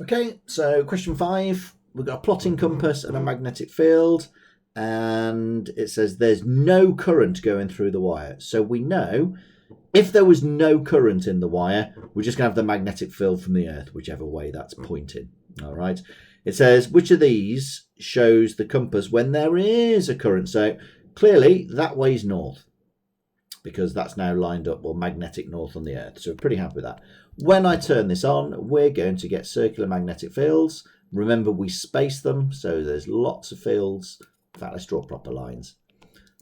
Okay, so question 5. We've got a plotting compass and a magnetic field, and it says there's no current going through the wire. So we know if there was no current in the wire, we're just going to have the magnetic field from the Earth, whichever way that's pointing. All right. It says, which of these shows the compass when there is a current? So clearly that way's north, because that's now lined up, or magnetic north on the Earth. So we're pretty happy with that. When I turn this on, we're going to get circular magnetic fields. Remember, we space them, so there's lots of fields. In fact, let's draw proper lines.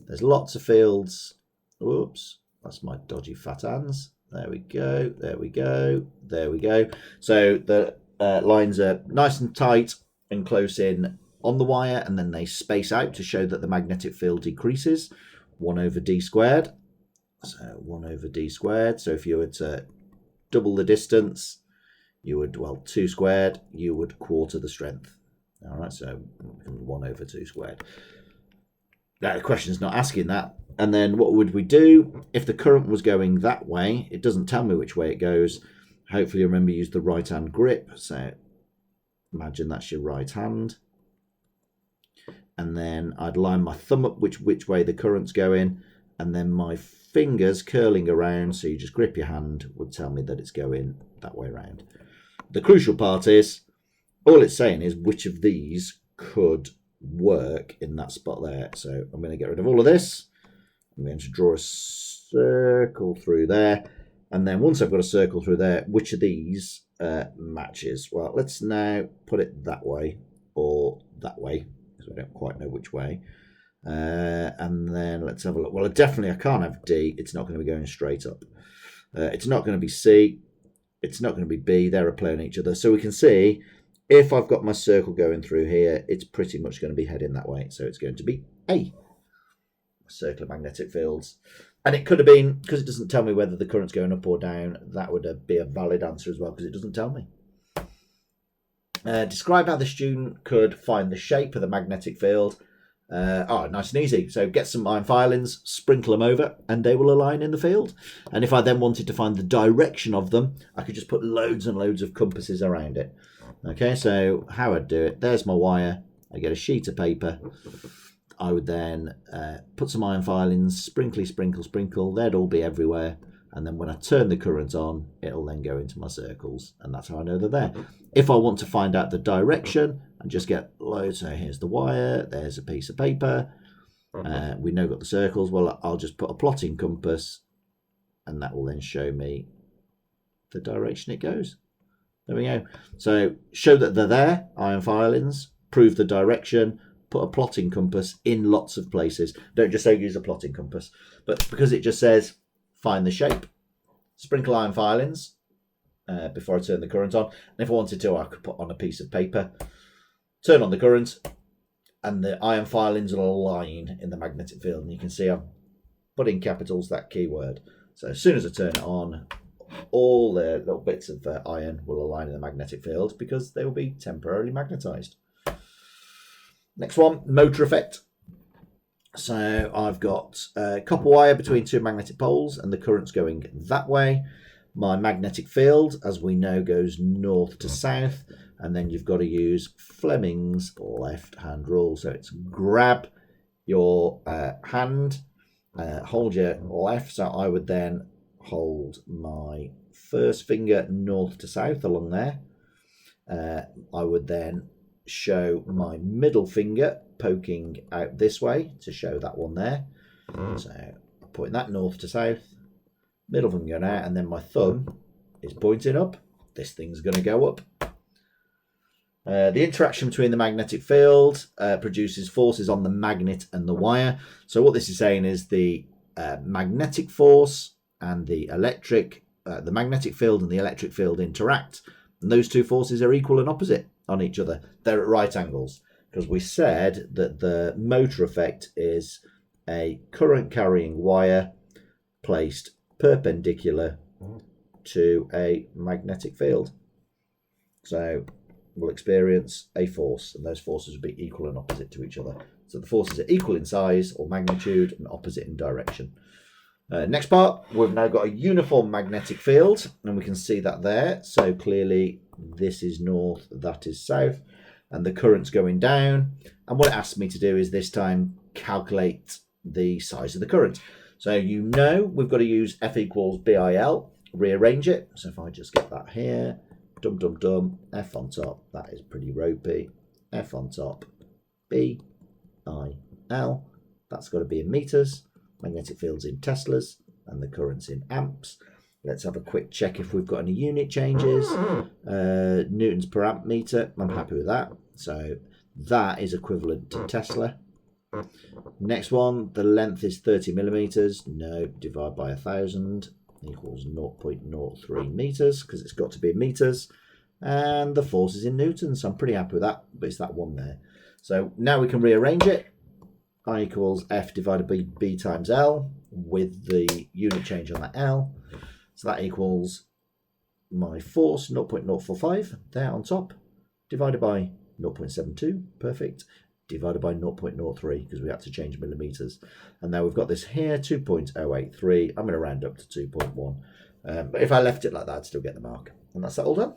There's lots of fields. Whoops, that's my dodgy fat hands. There we go, there we go, there we go. So the lines are nice and tight and close in on the wire, and then they space out to show that the magnetic field decreases. 1 over d squared. So 1 over d squared. So if you were to double the distance, you would, well, 2 squared, you would quarter the strength. All right, so 1 over 2 squared. Now, the question's not asking that. And then what would we do if the current was going that way? It doesn't tell me which way it goes. Hopefully you remember, use the right hand grip. So imagine that's your right hand. And then I'd line my thumb up which way the current's going, and then my fingers curling around, so you just grip your hand, would tell me that it's going that way around. The crucial part is, all it's saying is which of these could work in that spot there. So I'm going to get rid of all of this. I'm going to draw a circle through there, and then once I've got a circle through there, which of these matches? Well, let's now put it that way or that way, because we don't quite know which way. And then let's have a look. Well, definitely I can't have D. It's not going to be going straight up. It's not going to be C. It's not going to be B. They're a play on each other. So we can see if I've got my circle going through here, it's pretty much going to be heading that way. So it's going to be A. Circular magnetic fields. And it could have been, because it doesn't tell me whether the current's going up or down, that would be a valid answer as well, because it doesn't tell me. Describe how the student could find the shape of the magnetic field. Nice and easy. So get some iron filings, sprinkle them over, and they will align in the field. And if I then wanted to find the direction of them, I could just put loads and loads of compasses around it. Okay, so how I'd do it, there's my wire. I get a sheet of paper. I would then put some iron filings, sprinkle. They'd all be everywhere. And then when I turn the current on, it'll then go into my circles. And that's how I know they're there. If I want to find out the direction, and just get loads. So here's the wire, there's a piece of paper. We know got the circles. Well, I'll just put a plotting compass, and that will then show me the direction it goes. There we go. So show that they're there, iron filings, prove the direction, put a plotting compass in lots of places. Don't just say use a plotting compass, but because it just says find the shape, sprinkle iron filings before I turn the current on. And if I wanted to, I could put on a piece of paper, turn on the current, and the iron filings will align in the magnetic field. And you can see I've put in capitals that keyword. So as soon as I turn it on, all the little bits of iron will align in the magnetic field because they will be temporarily magnetized. Next one, motor effect. So I've got copper wire between 2 magnetic poles, and the current's going that way. My magnetic field, as we know, goes north to south. And then you've got to use Fleming's left-hand rule. So it's grab your hand, hold your left. So I would then hold my first finger north to south along there. I would then show my middle finger poking out this way to show that one there. So I'm pointing that north to south, middle finger going out, and then my thumb is pointing up. This thing's going to go up. The interaction between the magnetic field produces forces on the magnet and the wire. So what this is saying is the magnetic force and the magnetic field and the electric field interact, and those two forces are equal and opposite on each other. They're at right angles, because we said that the motor effect is a current carrying wire placed perpendicular to a magnetic field. So we'll experience a force, and those forces will be equal and opposite to each other. So the forces are equal in size or magnitude and opposite in direction. Next part, we've now got a uniform magnetic field, and we can see that there. So clearly This is north, that is south, and the current's going down. And what it asks me to do is this time calculate the size of the current. So you know we've got to use F equals BIL, rearrange it. So if I just get that here, dum dum dum, F on top, that is pretty ropey. F on top, BIL, that's got to be in meters, magnetic fields in Teslas, and the current's in amps. Let's have a quick check if we've got any unit changes. Newtons per amp meter, I'm happy with that. So that is equivalent to Tesla. Next one, the length is 30 millimeters. No, divide by 1,000 equals 0.03 meters because it's got to be in meters. And the force is in newtons, so I'm pretty happy with that, but it's that one there. So now we can rearrange it. I equals F divided by B times L with the unit change on that L. So that equals my force, 0.045, there on top, divided by 0.72, perfect, divided by 0.03, because we had to change millimeters. And now we've got this here, 2.083. I'm going to round up to 2.1. But if I left it like that, I'd still get the mark. And that's that all done.